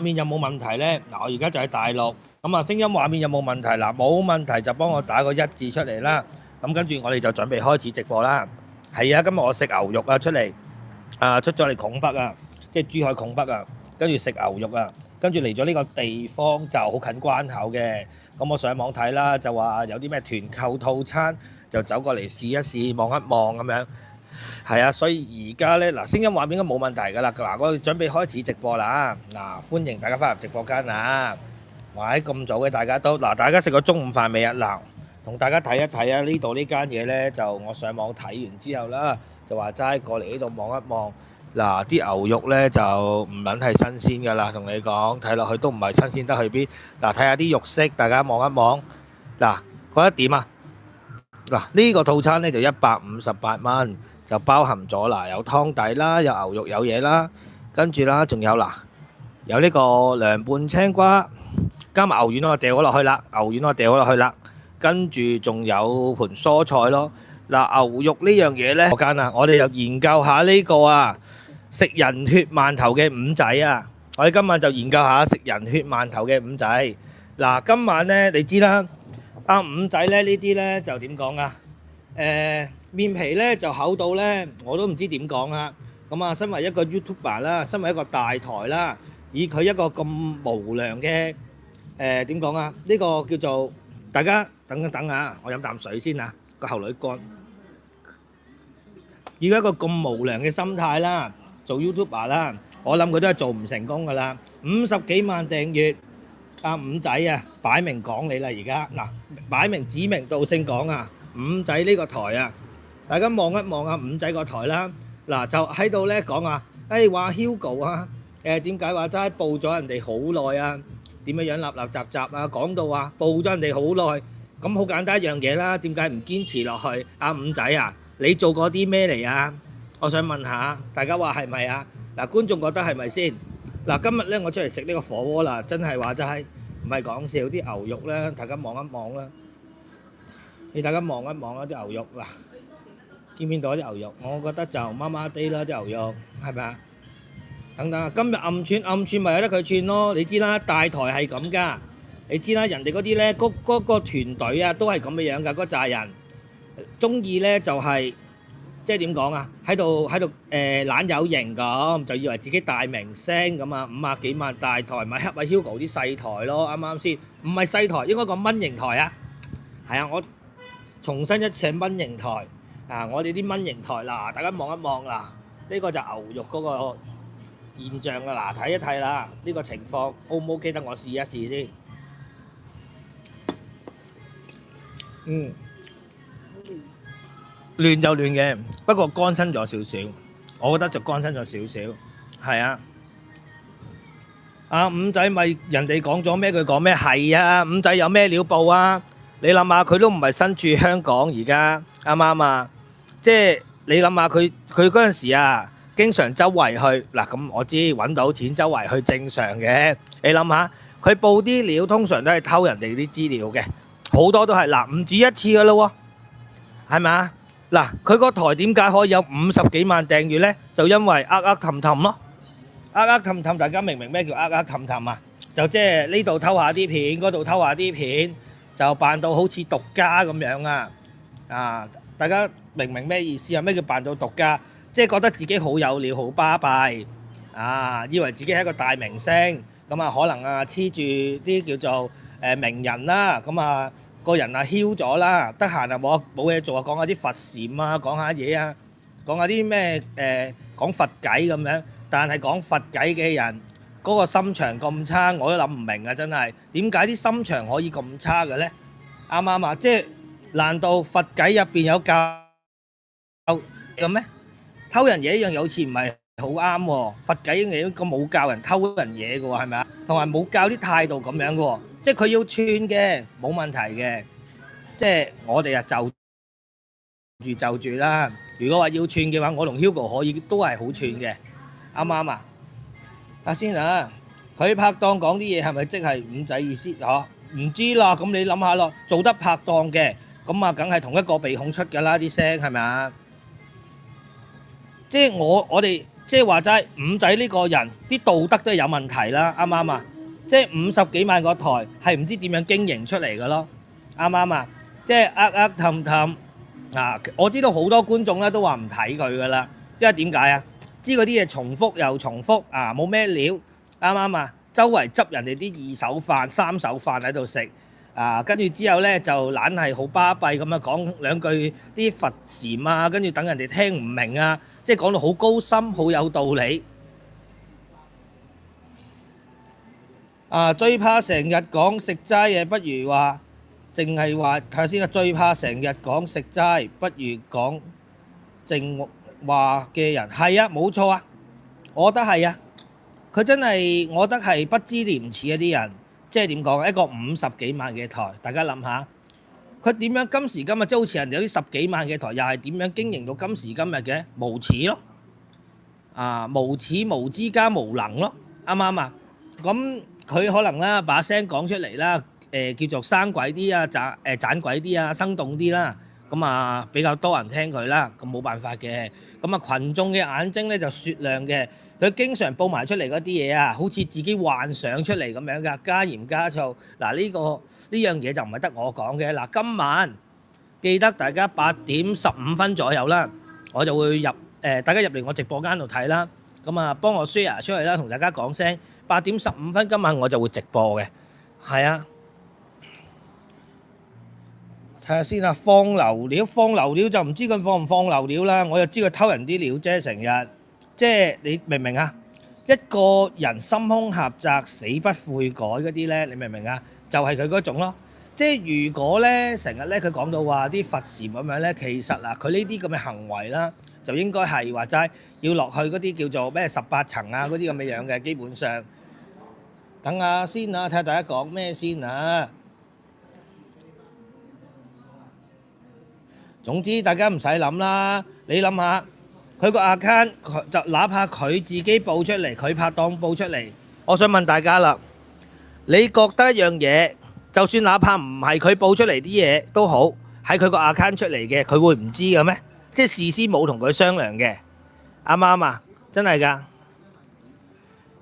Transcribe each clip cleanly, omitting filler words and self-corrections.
面有冇問題呢？嗱，我而家就喺大陸，咁啊聲音畫面有冇問題？嗱，冇問題就幫我打個一字出嚟啦。咁跟住我哋就準備開始直播啦。係啊，今日我食牛肉啊出嚟，出咗嚟拱北啊，即係珠海拱北啊，跟住食牛肉啊，跟住嚟咗呢個地方就好近關口嘅。咁我上網睇啦，就話有啲咩團購套餐，就走過嚟試一試，望一望咁樣。係啊，所以而家咧嗱，聲音畫面應該冇問題㗎啦。嗱，我哋準備開始直播啦。嗱，歡迎大家翻入直播間啊！喂，咁早嘅大家都嗱，大家食過中午飯未啊？嗱，同大家睇一睇啊！呢度呢間嘢咧，就我上網睇完之後啦，就話齋過嚟呢度望一望。嗱，啲牛肉咧就唔撚係新鮮㗎啦，同你講，睇落去都唔係新鮮得去邊。嗱，睇下啲肉色，大家望一望。嗱，覺得點啊？嗱，呢個套餐咧就158蚊。就包含咗嗱，有湯底啦，有牛肉有嘢啦，跟住啦，仲有嗱，有呢個涼拌青瓜，加埋牛丸我掉咗落去啦，跟住仲有盤蔬菜咯。嗱，牛肉呢樣嘢呢，嗰間啊，我哋又研究下呢個啊，食人血饅頭嘅五仔啊，我哋今晚就研究下食人血饅頭嘅五仔。嗱，今晚呢，你知啦，五仔呢呢啲呢就點講啊？面皮咧就厚到咧，我都唔知點講啦。咁啊，身為一個 YouTuber 啦，身為一個大台啦，以佢一個咁無良嘅點講啊？呢個叫做大家等一等啊，我飲啖水先啊，個喉嚨乾。以一個咁無良嘅心態啦，做 YouTuber 啦，我諗佢都係做唔成功噶啦。50幾萬訂閱，五仔啊，擺明講你啦而家嗱，擺明指名道姓講啊，五仔呢個台啊！大家望一望啊，五仔個台啦，嗱就喺度咧講啊，話 Hugo 啊，點解話齋報咗人哋好耐啊？點樣立立雜雜啊？講到話報咗人哋好耐，咁好簡單一樣嘢啦，點解唔堅持落去？五仔啊，你做過啲咩嚟啊？我想問下，大家話係咪啊？嗱，觀眾覺得係咪先？嗱，今日咧我出嚟食呢個火鍋啦，真係話齋唔係講笑，啲牛肉咧，大家望一望啦，大家望一望啦，啲牛肉嗱。見唔見到啲牛肉？我覺得就麻麻地啦，啲牛肉係咪啊？等等啊！今日暗串咪有得佢串咯。你知啦，大台係咁噶。你知啦，人哋嗰啲咧，嗰個團隊啊，都係咁嘅樣噶。嗰扎人中意咧就係即係點講啊？喺度懶有型咁，就以為自己大明星咁啊！50幾萬大台咪黑埋 Hugo 啲細台咯，啱啱先？唔係細台，應該講蚊型台啊。係啊，我重新一次係蚊型台。我哋啲蚊型台嗱，大家望一望嗱，呢個就牛肉嗰個現象啊！嗱，睇一睇啦，呢個情況 O 唔 OK？等我試一試先。亂就亂嘅，不過乾身咗少少，我覺得就乾身咗少少，係啊。五仔咪人哋講咗咩？佢講咩？係啊，五仔有咩料報啊？你諗下，佢都唔係身處香港而家，啱唔啱啊？即係你諗下佢嗰陣時啊，經常周圍去嗱，咁我知揾到錢周圍去正常嘅。你諗下，佢報啲料通常都係偷人哋啲資料嘅，好多都係嗱，唔止一次噶咯喎，係咪啊？嗱，佢個台點解可以有50幾萬訂閱呢？就因為氹氹咯，氹氹，大家明唔明咩叫氹氹啊？就即係呢度偷下啲片，嗰度偷下啲片，就扮到好似獨家咁樣啊！大家明唔明咩意思啊？咩叫扮到獨家？即係覺得自己好有料、好巴閉以為自己係一個大明星，咁啊可能黐住啲叫做名人啦，咁啊個人囂咗啦，得閒冇嘢做講下啲佛禪啊，講下嘢啊，講下啲咩講佛偈咁樣。但係講佛偈嘅人嗰個心腸咁差，我都諗唔明啊！真係點解啲心腸可以咁差嘅呢？啱唔啱啊？即係難道佛偈入邊有教咁咩？偷人嘢一樣好似唔係好啱喎。佛偈嘅咁冇教人偷人嘢嘅喎，係咪啊？同埋冇教啲態度咁樣嘅喎，即係佢要串嘅冇問題嘅，即係我哋就住啦。如果話要串嘅話，我同 Hugo 可以都係好串嘅，啱唔啱啊？阿先啊，佢拍檔講啲嘢係咪即係五仔意思嚇？唔知啦，咁你諗下咯，做得拍檔嘅。咁啊，梗係同一個鼻孔出㗎啦，啲聲係咪啊？即係我哋即係話齋五仔呢個人啲道德都係有問題啦，啱唔啱啊？即係50幾萬個台係唔知點樣經營出嚟嘅咯，啱唔啱啊？即係氹氹啊！我知道好多觀眾咧都話唔睇佢噶啦，因為點解啊？知嗰啲嘢重複又重複啊，冇咩料，啱唔啱啊？周圍執人哋啲二手飯、三手飯喺度食啊，跟住之後咧就懶係好巴閉咁啊，講兩句啲佛禪啊，跟住等人哋聽唔明啊，即係講到好高深、好有道理。啊，最怕成日講食齋嘅，不如話淨係話睇下先啊。最怕成日講食齋，不如講淨話嘅人，係啊，冇錯啊，我覺得係啊。佢真係，我覺得係不知廉恥嗰啲人，即係點講？一個50幾萬嘅台，大家諗下，佢點樣今時今日，即係好似人哋有啲10幾萬嘅台，又係點樣經營到今時今日嘅？無恥咯，啊，無恥無知加無能咯，啱唔啱啊？咁佢可能啦，把聲講出嚟啦，叫做生鬼啲啊，盞鬼啲啊，生動啲啦，咁啊比較多人聽佢啦，咁冇辦法嘅。咁啊群眾嘅眼睛咧就雪亮嘅，佢經常報埋出嚟嗰啲嘢啊，好似自己幻想出嚟咁樣㗎，加鹽加醋。嗱呢樣嘢就唔係得我講嘅。嗱今晚記得大家8點15分左右啦，我就會大家入嚟我直播間度睇啦。咁啊幫我 share 出去啦，同大家講聲8點15分今晚我就會直播嘅，係啊。睇下先啊，放流料就唔知佢放唔放流料啦，我就知佢偷人啲料啫，成日即係你明唔明啊？一個人心胸狹窄、死不悔改嗰啲咧，你明唔明啊？就係佢嗰種咯。即係如果咧成日咧佢講到話啲佛禪咁樣咧，其實嗱佢呢啲咁嘅行為啦，就應該係話齋要落去嗰啲叫做咩18層啊嗰啲咁嘅樣嘅，基本上。等下先啊，睇下大家講咩先啊。總之大家唔使諗啦，你諗下佢個 account 就哪怕佢自己報出嚟，佢拍檔報出嚟，我想問大家啦，你覺得一樣嘢，就算哪怕唔係佢報出嚟啲嘢都好，喺佢個 account 出嚟嘅，佢會唔知嘅咩？即係事先冇同佢商量嘅，啱唔啱啊？真係㗎。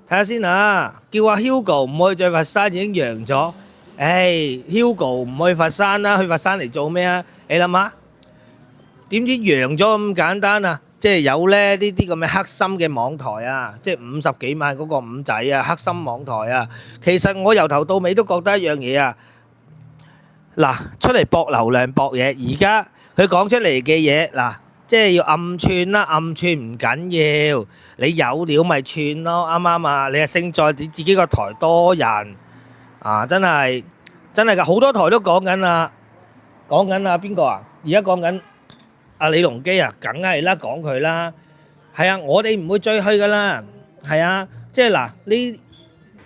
睇下先啊，叫阿 Hugo 唔去再佛山已經揚咗。Hugo 唔去佛山啦，去佛山嚟做咩啊？你諗下，點知揚咗咁簡單啊？即係有咧呢啲咁嘅黑心嘅網台啊，即係50幾萬嗰個五仔啊，黑心網台啊。其實我由頭到尾都覺得一樣嘢啊，嗱，出嚟博流量博嘢，而家佢講出嚟嘅嘢嗱。即係要暗串啦，暗串唔緊要，你有料咪串咯，啱唔啱啊？你係勝在你自己個台多人啊，真係㗎，好多台都講緊啦，邊個啊？而家講緊阿李龍基啊，梗係啦，講佢啦，係啊，我哋唔會追去噶啦，係啊，即係嗱呢，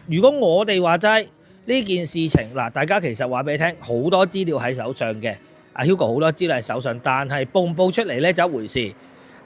如果我哋話齋呢件事情嗱，大家其實話俾你聽，好多資料喺手上嘅。阿 Hugo 好多資料喺手上，但係報唔報出嚟咧就一回事。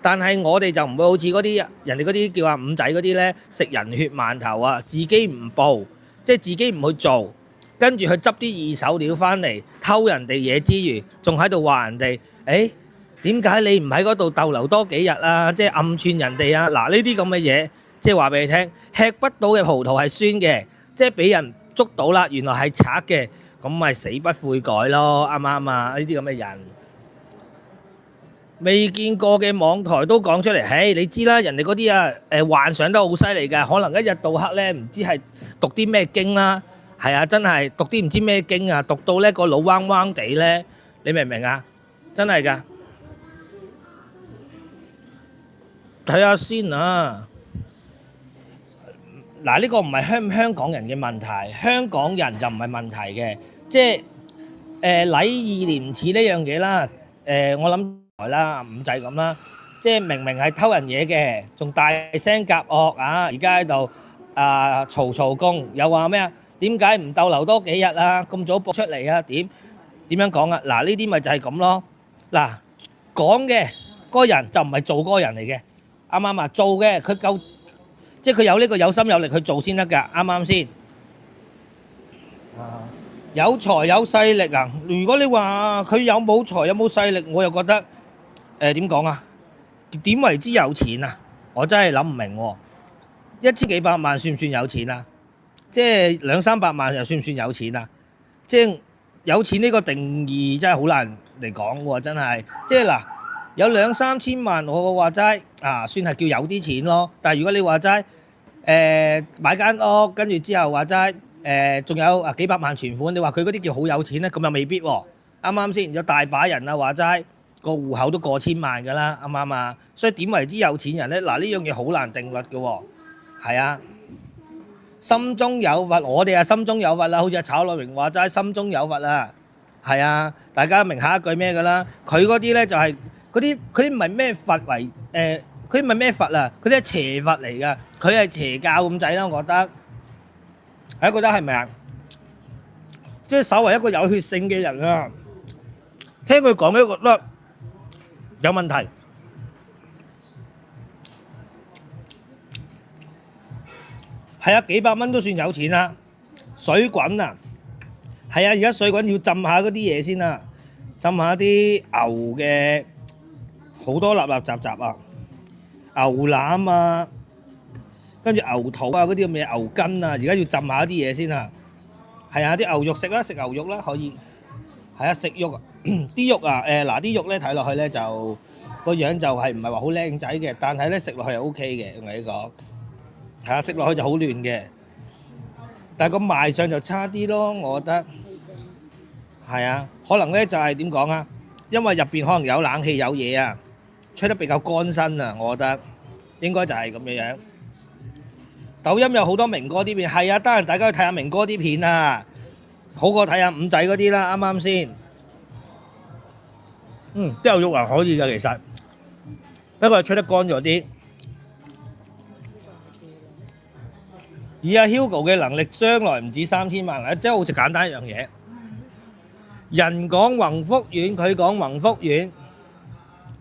但係我哋就唔會好似嗰啲人哋嗰啲叫阿五仔嗰啲咧，食人血饅頭啊，自己唔報，即係自己唔去做，跟住去執啲二手料翻嚟偷人哋嘢之餘，仲喺度話人哋，點解你唔喺嗰度逗留多幾日啊？即係暗串人哋啊！嗱，呢啲咁嘅嘢，即係話俾你聽，吃不到嘅葡萄係酸嘅，即係俾人捉到啦，原來係賊嘅。咁咪死不悔改咯，啱唔啱啊？呢啲咁嘅人未見過嘅網台都講出嚟，你知啦，人哋嗰啲啊幻想得好犀利㗎，可能一日到黑咧唔知係讀啲咩經啦，係啊，真係讀啲唔知咩經啊，讀到咧個腦彎彎地咧，你明唔明啊？真係㗎，睇下先啊！嗱，呢個唔係香港人嘅問題，香港人就唔係問題嘅，即係禮義廉恥呢樣嘢啦。我諗台啦，五仔咁啦，即係明明係偷人嘢嘅，仲大聲夾惡啊！而家喺度嘈公，又話咩啊？點解唔逗留多幾日啊？咁早播出嚟啊？點樣講啊？嗱，呢啲咪就係咁咯。嗱，講嘅嗰個人就唔係做嗰個人嚟嘅，啱唔啱啊？做嘅佢夠。即係佢有呢個有心有力去做先得㗎，啱唔啱先？有財有勢力啊！如果你話佢有冇財有冇勢力，我又覺得點講啊？點為之有錢啊？我真係諗唔明喎，一千幾百萬算唔算有錢啊？即係兩三百萬又算唔算有錢啊？即係有錢呢個定義真係好難嚟講喎，真係。即係嗱，有兩三千萬，我話齋啊，算係叫有啲錢咯。但係如果你話齋買間屋，跟住之後話齋仲有幾百萬存款，你話佢嗰啲叫好有錢咧？咁又未必喎。啱啱先？有大把人啊話齋個戶口都過千萬㗎啦，啱唔啱啊？所以點為之有錢人咧？嗱，呢樣嘢好難定律嘅喎。係啊。心中有佛，我哋係心中有佛啦，好似阿炒女明話齋，心中有佛啦，係啊，大家明下一句咩㗎啦？佢嗰啲咧就係嗰啲唔係咩佛為佢唔係咩佛啊，佢啲係邪佛嚟㗎，佢係邪教咁滯啦，我覺得，大家覺得係咪啊？即係稍為一個有血性嘅人啊，聽佢講咧覺得有問題。係啊，幾百蚊都算有錢啦。水滾啊，係啊，而家水滾要浸下嗰啲嘢先啦，浸下啲牛嘅好多立立雜雜啊，牛腩啊，跟住牛肚啊嗰啲咁嘅牛筋啊，而家要浸下啲嘢先啊。係啊，啲牛肉食啦，食牛肉啦可以。係啊，食肉啊，啲肉啊，嗱啲肉咧睇落去咧就個樣就係唔係話好靚仔嘅，但係咧食落去係 O K 嘅，同你講。係啊，食落去就好嫩嘅，但係個賣相就差啲咯，我覺得。係啊，可能咧就係點講啊？因為入邊可能有冷氣有嘢啊，吹得比較乾身啊，我覺得應該就係咁樣樣。抖音有好多明哥啲片，係啊，得閒大家去睇下明哥啲片啊，好過睇下五仔嗰啲啦，啱啱先？啲牛肉還可以㗎，其實，不過係吹得乾咗啲。以阿 Hugo 嘅能力，將來唔止3000萬啦，即係好似簡單一樣嘢。人講宏福苑，佢講宏福苑，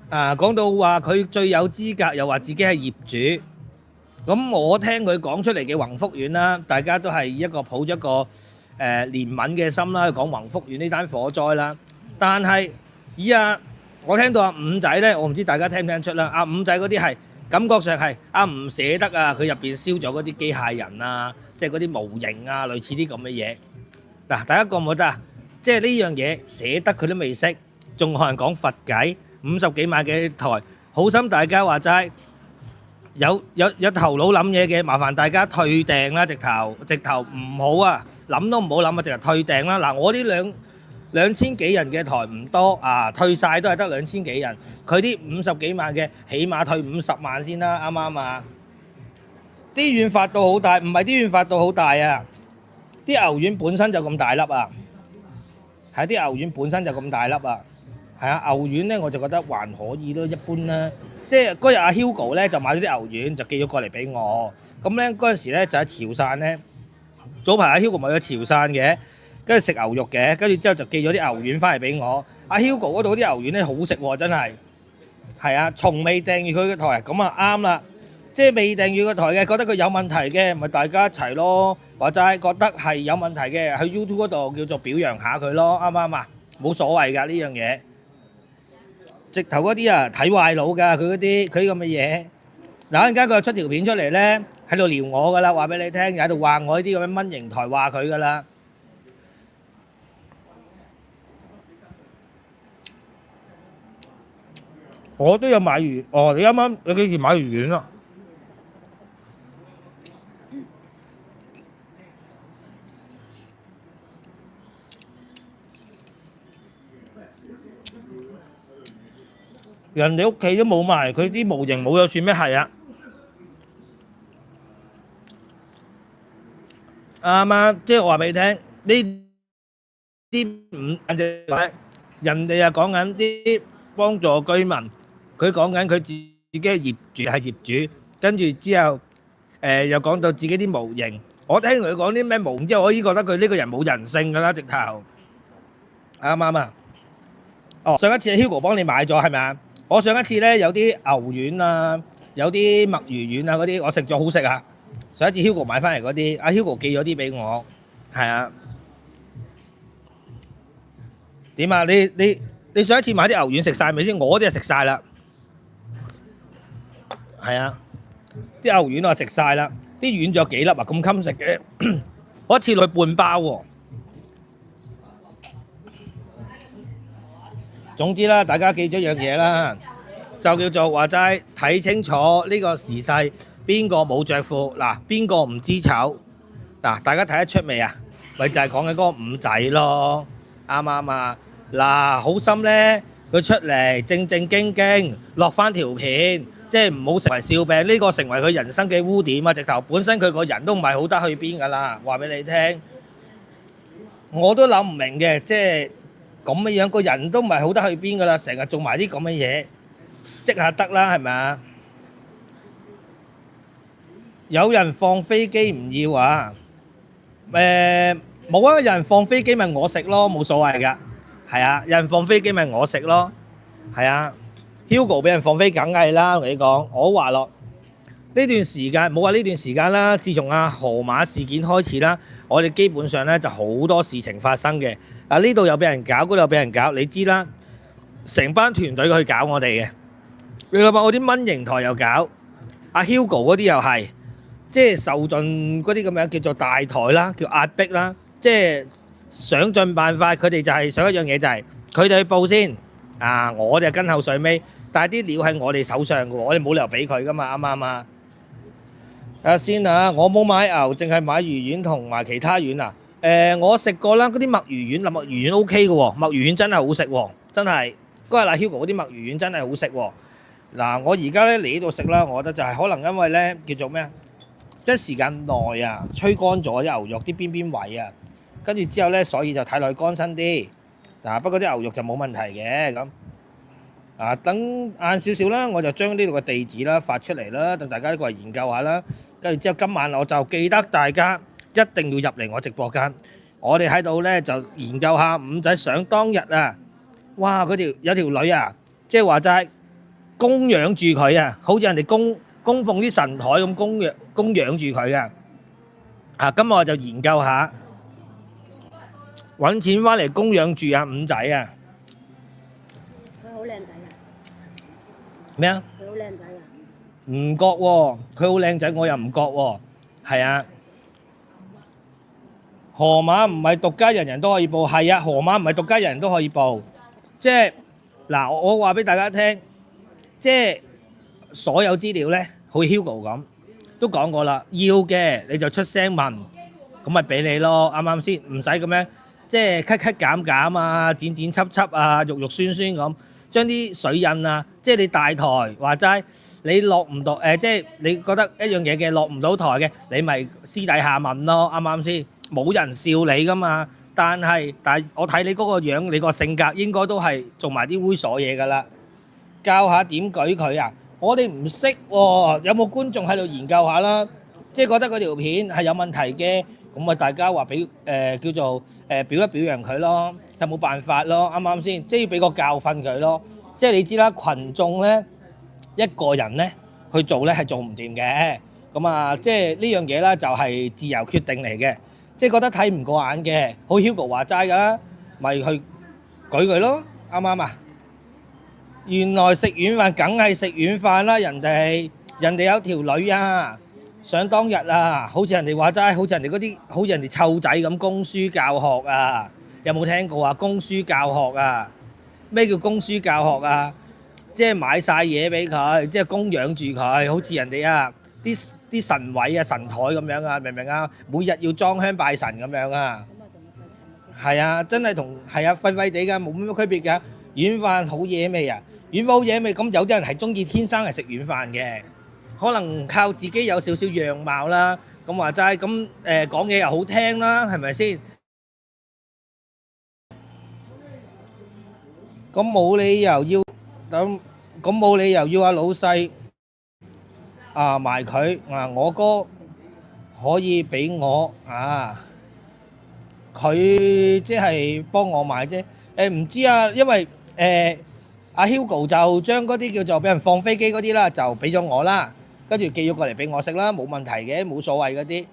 講到話佢最有資格，又話自己係業主。咁我聽佢講出嚟嘅宏福苑啦，大家都係一個抱咗一個憐憫嘅心啦，去講宏福苑呢單火災啦。但係我聽到阿五仔咧，我唔知大家聽唔聽得出啦。阿五仔嗰啲係。感覺上係唔捨得啊！佢入邊燒咗嗰啲機械人啊，即係嗰啲模型啊，類似啲咁嘅嘢。嗱，大家覺唔覺得啊？即係呢樣嘢捨得佢都未識，仲學人講佛偈，50幾萬嘅台，好心大家話齋，有頭腦諗嘢嘅，麻煩大家退訂啦，直頭唔好啊，諗都唔好諗啊，直頭退訂啦。嗱，我啲2000幾人嘅台唔多啊，退晒都係得2000幾人。佢啲50幾萬嘅，起碼退50萬先啦，啱唔啱啊？啲丸發到好大，唔係啲丸發到好大啊！啲牛丸本身就咁大粒啊，係啲牛丸本身就咁大粒啊，係啊，牛丸咧我就覺得還可以咯，一般啦。即係嗰日阿 Hugo 咧就買咗啲牛丸，就寄咗過嚟俾我。咁咧嗰陣時咧就喺潮汕咧，早排阿 Hugo 咪去潮汕嘅。跟住食牛肉嘅，跟住之後就寄咗啲牛丸翻嚟俾我。阿 Hugo 嗰度啲牛丸咧好食喎，真係。係啊，從未訂閲佢嘅台，咁啊啱啦。即係未訂閲個台嘅，覺得佢有問題嘅，咪大家一齊咯。或者係覺得係有問題嘅，喺 YouTube 嗰度叫做表揚下佢咯，啱唔啱啊？冇所謂㗎呢樣嘢。直頭嗰啲啊睇壞腦㗎，佢啲咁嘅嘢。嗱，陣間佢又出條片出嚟咧，喺度撩我㗎啦，話俾你聽，又喺度話我呢啲咁嘅蚊型台話佢㗎啦。我都有買魚，你啱啱有幾時買魚丸啊？人哋屋企都冇賣，佢啲模型冇有算咩？係啊，啱啊！即係我話俾你聽，呢啲人哋啊講緊啲幫助居民，佢講緊佢自己係業主，跟住之後又講到自己啲模型。我聽佢講啲咩模型之後，我已經覺得佢呢個人冇人性㗎啦，直頭啱唔啱啊？上一次 Hugo 幫你買咗係咪啊？我上一次咧有啲牛丸啊，有啲墨魚丸啊嗰啲，我食咗好食啊！上一次 Hugo 買翻嚟嗰啲，阿 Hugo 寄咗啲俾我，係啊。點啊？你上一次買啲牛丸食晒未先？我啲就食晒啦。係啊，啲牛丸我食晒啦，啲丸仲有幾粒啊，咁襟食嘅，我一次落去半包喎。總之啦，大家記咗一樣嘢啦，就叫做話齋睇清楚呢個時勢，邊個冇着褲嗱，邊個唔知醜嗱，大家睇得出未啊？咪就係講緊嗰個五仔咯，啱唔啱啊？嗱，好心呢，佢出嚟正正經經落翻條片，即係唔好成為笑柄，呢個成為佢人生嘅污點啊！直頭本身佢個人都唔係好得去邊噶啦，話俾你聽，我都諗唔明嘅，即係咁嘅樣，個人都唔係好得去邊噶啦，成日做埋啲咁嘅嘢，即下得啦，係咪啊？有人放飛機唔要啊？冇啊！有人放飛機咪我食咯，冇所謂噶。係啊，有人放飛機咪我食咯。係啊 ，Hugo 俾人放飛梗係啦，同你講，我話落呢段時間冇話呢段時間啦。自從河馬事件開始啦，我哋基本上咧就好多事情發生嘅。呢度又俾人搞，嗰度又俾人搞，你知啦。成班團隊去搞我哋嘅，你諗下我啲蚊型台又搞，阿 Hugo 嗰啲又係。即係受盡嗰啲咁樣叫做大台啦，叫壓迫啦，即係想盡辦法，佢哋就係想一樣嘢就係佢哋去報先，我哋跟後水尾，但係啲料喺我哋手上嘅喎，我哋冇理由俾佢噶嘛，啱唔啱啊？睇下先啊，我冇買牛，淨係買魚丸同埋其他丸啊。我食過啦，嗰啲墨魚丸，墨魚丸 OK 嘅喎，墨魚丸真係好食喎，真係嗰日阿 Hugo 嗰啲墨魚丸真係好食喎。嗱，我而家咧嚟呢度食啦，我覺得就係可能因為咧叫做咩啊？即係時間耐啊，吹乾咗啲牛肉啲邊邊位啊，跟住之後咧，所以就睇落去乾身啲。不過啲牛肉就冇問題嘅咁。等晏少少啦，我就將呢度嘅地址啦發出嚟啦，等大家過嚟研究下啦。跟住之後今晚我就記得大家一定要入嚟我直播間，我哋喺度咧就研究下五仔想當日啊，哇！有條女啊，即係話齋供養住佢啊，好似人哋供奉啲神台咁供養住佢啊！今日我就研究下揾錢翻嚟供養住阿五仔啊！佢好靚仔啊！咩啊？佢好靚仔啊！唔覺喎，佢好靚仔，我又唔覺喎。係啊，河馬唔係獨家，人人都可以報。係啊，河馬唔係獨家，人人都可以報。即係嗱，我話俾大家聽，即係。所有資料咧，好似 Hugo 咁，都講過啦。要嘅你就出聲問，咁咪俾你咯，啱啱先？唔使咁樣，即係咳咳減減啊，剪剪輯輯啊，肉肉酸酸咁，將啲水印啊，即係你大台話齋，你落唔到即係你覺得一樣嘢嘅落唔到台嘅，你咪私底下問咯，啱啱先？冇人笑你噶嘛，但係我睇你嗰個樣，你個性格應該都係做埋啲猥瑣嘢噶啦，教下點舉佢啊！我哋唔識喎，有冇觀眾喺度研究下啦？即係覺得嗰條片係有問題嘅，咁咪大家話俾叫做表一表揚佢咯，有冇辦法咯？啱啱先？即係要俾個教訓佢咯。即係你知啦，羣眾咧一個人咧去做咧係做唔掂嘅。咁啊，即係呢樣嘢啦，就係自由決定嚟嘅。即係覺得睇唔過眼嘅，好 Hugo 話齋㗎啦，咪去舉佢咯，啱唔啱啊？原來食軟飯梗係食軟飯啦，人哋有條女啊，想當日啊，好似人哋話齋，好似人哋嗰啲，好似人哋湊仔咁供書教學啊，有冇聽過啊？供書教學啊，咩叫供書教學啊？即係買晒嘢俾佢，即係供養住佢，好似人哋啊啲神位啊神台咁樣啊，明唔明啊？每日要裝香拜神咁樣啊，係啊，真係同係啊廢廢地㗎，冇乜區別㗎。軟飯好嘢味啊！軟飯好嘢味，咁有啲人係中意天生係食軟飯嘅，可能靠自己有少少樣貌啦。咁話齋，咁講嘢又好聽啦，係咪先？咁冇理由要咁冇理由要阿老細埋佢我哥可以俾我佢即係幫我買啫。唔知啊，因為阿 Hugo 就將嗰啲叫做俾人放飛機嗰啲啦，就俾咗我啦，跟住寄咗過嚟俾我食啦，冇問題嘅，冇所謂嗰啲。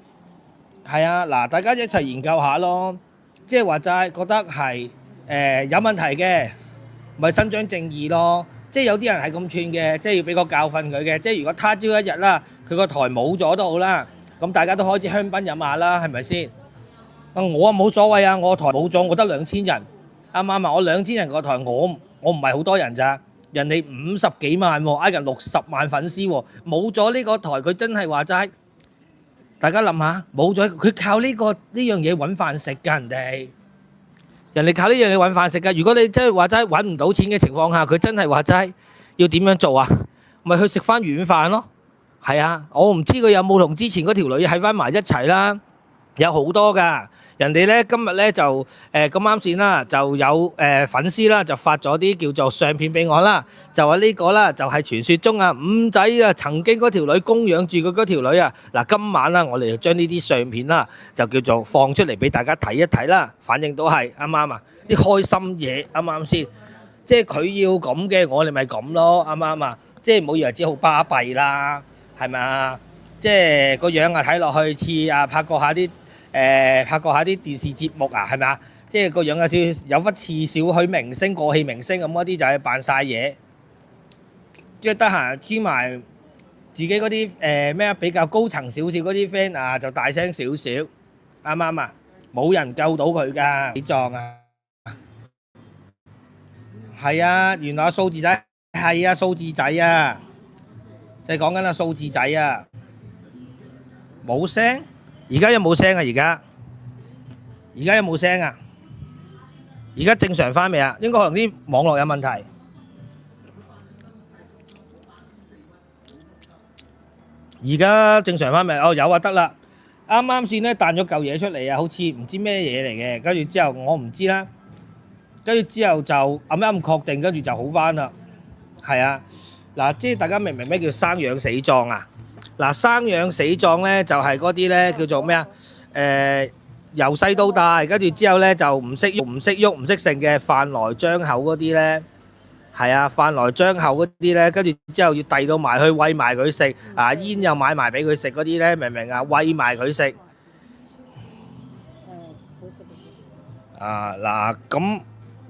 係啊，嗱，大家一齊研究下咯，即係話齋覺得係有問題嘅，咪伸張正義咯。即係有啲人係咁串嘅，即係要俾個教訓佢嘅。即係如果他朝一日啦，佢個台冇咗都好啦，咁大家都開支香檳飲下啦，係咪先？我冇所謂啊，我台冇咗，我得2000人，啱唔啱啊？我2000人個台，我唔係好多人咋，人哋50幾萬喎，挨近60萬粉絲喎，冇咗呢個台，佢真係話齋，大家諗下，冇咗佢靠呢樣嘢揾飯食㗎，人哋靠呢樣嘢揾飯食㗎。如果你真係話齋揾唔到錢嘅情況下，佢真係話齋要點樣做啊？咪去食翻軟飯咯。係啊，我唔知佢有冇同之前嗰條女喺翻埋一齊啦。有好多㗎，人哋咧今日咧就咁啱先啦，就有粉絲啦就發咗啲叫做相片俾我啦，就話呢個啦就係傳說中啊五仔啊曾經嗰條女供養住佢嗰條女啊。嗱，今晚啦我哋就將呢啲相片啦就叫做放出嚟俾大家睇一睇啦，反正都係啱唔啱啊？啲開心嘢啱唔啱先？即係佢要咁嘅，我哋咪咁咯，啱唔啱啊？即係唔好以為自己好巴閉啦，係咪啊？即係個樣啊睇落去似啊拍過下啲電視節目啊，係咪啊？即係個樣有忽似少許明星、過氣明星咁嗰啲就係扮晒嘢，即係得閒黐埋自己嗰啲比較高層少少嗰啲 friend 啊，就大聲少少，啱唔啱啊？冇人救到佢㗎，幾壯啊！係啊，原來數字仔係啊，數字仔啊，就係講緊啊數字仔啊，冇聲。而家有冇聲啊？而家有冇聲啊？而家正常翻未啊？應該可能啲網絡有問題。而家正常翻未？哦，有啊，得啦。啱啱先咧彈咗嚿嘢出嚟啊，好似唔知咩嘢嚟嘅。跟住之後我唔知啦。跟住之後就啱啱確定，跟住就好翻啦。係啊，嗱，即係大家明唔明咩叫生養死葬啊？嗱，生養死葬咧就係嗰啲咧叫做咩啊？由細到大，跟住之後咧就唔識喐、唔識食嘅飯來張口嗰啲咧，係啊，飯來張口嗰啲咧，跟住之後要遞到埋去餵埋佢食，啊煙又買埋俾佢食嗰啲咧，明唔明啊？餵埋佢食。啊嗱，咁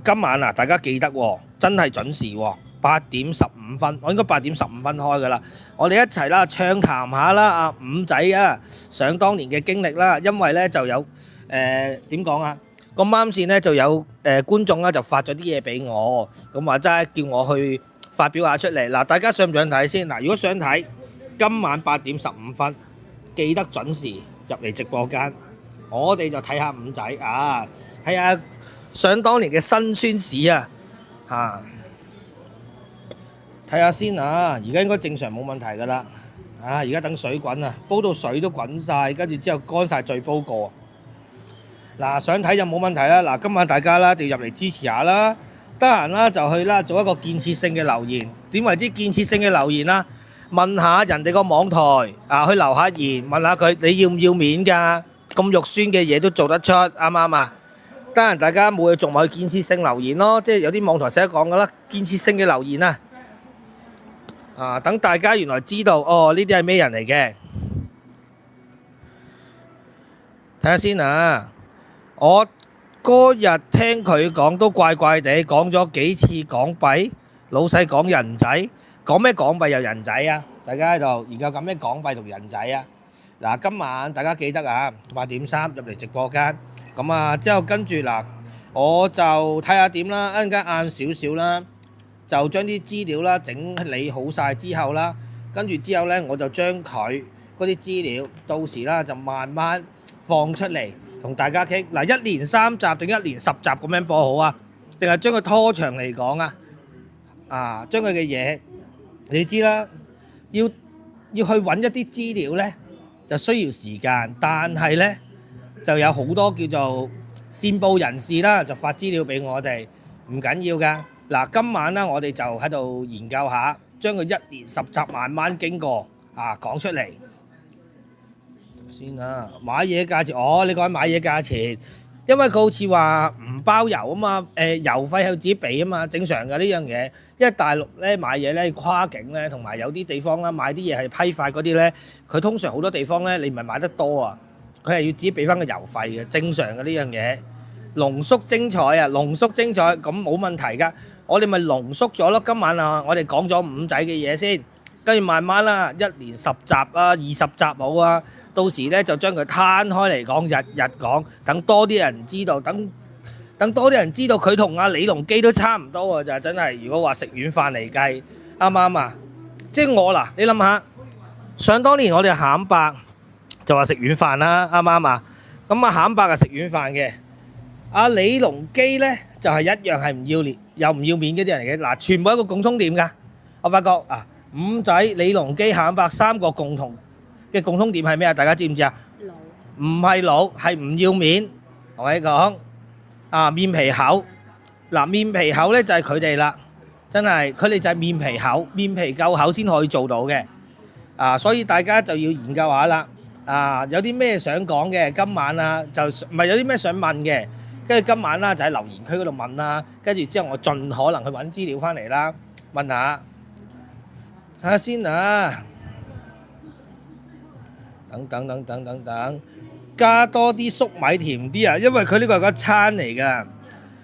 今晚啊，大家記得喎，真係準時喎。8:15，我應該8:15開㗎啦。我哋一齊啦，暢談下啦，阿五仔啊，想當年嘅經歷啦。因為咧就有點講啊，咁啱先咧就有觀眾啦就發咗啲嘢俾我，咁話齋叫我去發表下出嚟。嗱，大家想唔想睇先？嗱，如果想睇，今晚8:15，記得準時入嚟直播間，我哋就睇下五仔啊，睇下想當年嘅辛酸史啊，嚇。睇下先啊！而家應該正常冇問題㗎啦。而家等水滾啊，煲到水都滾晒，跟住之後乾晒再煲過。嗱，想睇就冇問題啦。嗱，今晚大家啦，就入嚟支持下啦。得閒啦就去啦，做一個建設性嘅留言。點為之建設性嘅留言啦？問下人哋個網台啊，去留下言，問下佢你要唔要面㗎？咁肉酸嘅嘢都做得出，啱唔啱啊？得閒大家冇嘢做咪去建設性留言咯，即係有啲網台成日講㗎啦，建設性嘅留言啊！等大家原來知道，哦，呢啲係咩人嚟嘅？睇下先啊！我嗰日聽佢講都怪怪地，講咗幾次港幣，老細講人仔，講咩港幣又人仔啊？大家喺度研究緊咩港幣同人仔啊？嗱，今晚大家記得啊，8:3入嚟直播間，咁啊之後跟住嗱，我就睇下點啦，一陣間晏少少啦。就將啲資料啦整理好晒之後啦，跟住之後咧我就將佢嗰啲資料到時啦就慢慢放出嚟同大家傾。嗱，一連3集定一連10集咁樣播好啊？定係將佢拖長嚟講啊？將佢嘅嘢你知啦，要去揾一啲資料咧就需要時間，但係咧就有好多叫做線報人士啦，就發資料俾我哋，唔緊要㗎。嗱，今晚啦，我哋就喺度研究下，將佢一連10集慢慢經過講出嚟先啦。買嘢價錢，你講買嘢價錢，因為佢好似話唔包郵啊嘛，郵費係要自己俾啊嘛，正常㗎呢樣嘢。因為大陸咧買嘢咧跨境咧，同埋有啲地方啦買啲嘢係批發嗰啲咧，佢通常好多地方咧你唔係買得多啊，佢係要自己俾翻個郵費嘅，正常嘅呢樣嘢。濃縮精彩啊，濃縮精彩，咁冇問題㗎。我哋咪濃縮咗咯。今晚啊，我哋講咗五仔嘅嘢先，跟住慢慢啦，一年10集啊、20集好啊，到時咧就將佢攤開嚟講，日日講，等多啲人知道，等多啲人知道佢同阿李龍基都差唔多啊！就真係，如果話食軟飯嚟計，啱唔啱啊？即係我嗱，你諗下，想當年我哋鹹伯就話食軟飯啦，啱唔啱啊？咁啊鹹伯係食軟飯嘅，阿李龍基咧就係一樣係唔要臉又唔要面嗰啲人嚟嘅。嗱，全部一個共通點㗎。我發覺啊，五仔、李龍基、鹹伯三個共通點係咩啊？大家知唔知啊？老唔係老，係唔要面。同你講啊，面皮厚。嗱，面皮厚咧就係佢哋啦，真係佢哋就係面皮厚，面皮夠厚先可以做到嘅。啊，所以大家就要研究下啦。啊，有啲咩想講嘅，今晚啊就唔係有啲咩想問嘅，跟住今晚啦就喺留言區嗰度問啦，跟住之後我盡可能去揾資料翻嚟啦，問下睇下先啊，等，加多啲粟米甜啲啊，因為佢呢個係個餐嚟㗎，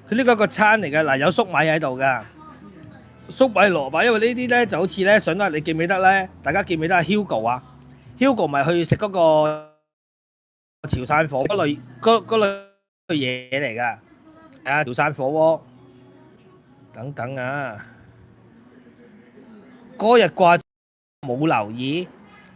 佢呢個係個餐嚟㗎，嗱有粟米喺度㗎，粟米蘿蔔，因為呢啲咧就好似咧上得，你記唔記得咧？大家記唔記得阿 Hugo 啊？Hugo 咪去食嗰個潮汕火嗰類嘢嚟㗎，潮汕火鍋等啊！嗰日掛冇留意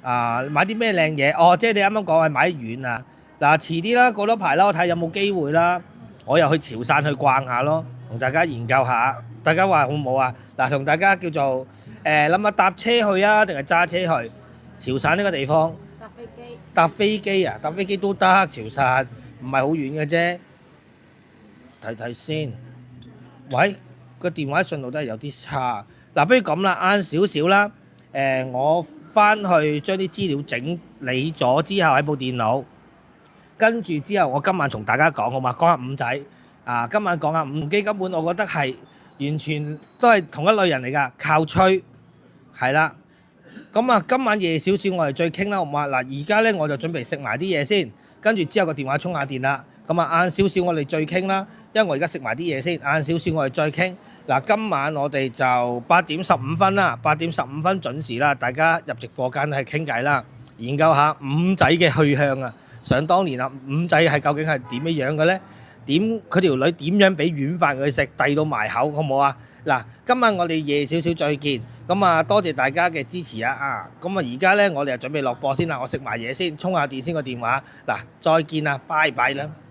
啊，買啲咩靚嘢？哦，即係你啱啱講係買啲丸啊！嗱，遲啲啦，過多排啦，我睇有冇機會啦，我又去潮汕去逛下咯，同大家研究下，大家話好唔好啊？嗱，同大家叫做諗下搭車去啊，定係揸車去？潮汕呢個地方搭飛機，搭飛機都得，潮汕唔係好遠嘅啫。睇睇先，喂，個電話信號都係有啲差。嗱，不如咁啦，晏少少啦。我翻去將啲資料整理咗之後喺部電腦，跟住之後我今晚同大家講好嘛，講下五仔啊，今晚講下五基根本我覺得係完全都係同一類人嚟㗎，靠吹係啦。咁啊，今晚夜少少我哋再傾啦，好嘛？嗱，而家咧我就準備食埋啲嘢先，跟住之後個電話充下電啦。咁啊，晏少少我哋再傾啦，因為我而家食埋啲嘢先，晏少少我哋再傾。嗱，今晚我哋就8點15分啦，8點15分準時啦，大家入直播間去傾偈啦，研究下五仔嘅去向啊！想當年啊，五仔係究竟係點樣嘅咧？佢條女點樣俾軟飯佢食，遞到埋口，好唔好啊？嗱，今晚我哋夜少少再見，咁啊多謝大家嘅支持啊！咁啊而家咧我哋就準備落播先啦，我食埋嘢先，充下電先個電話，嗱再見啦，拜拜啦〜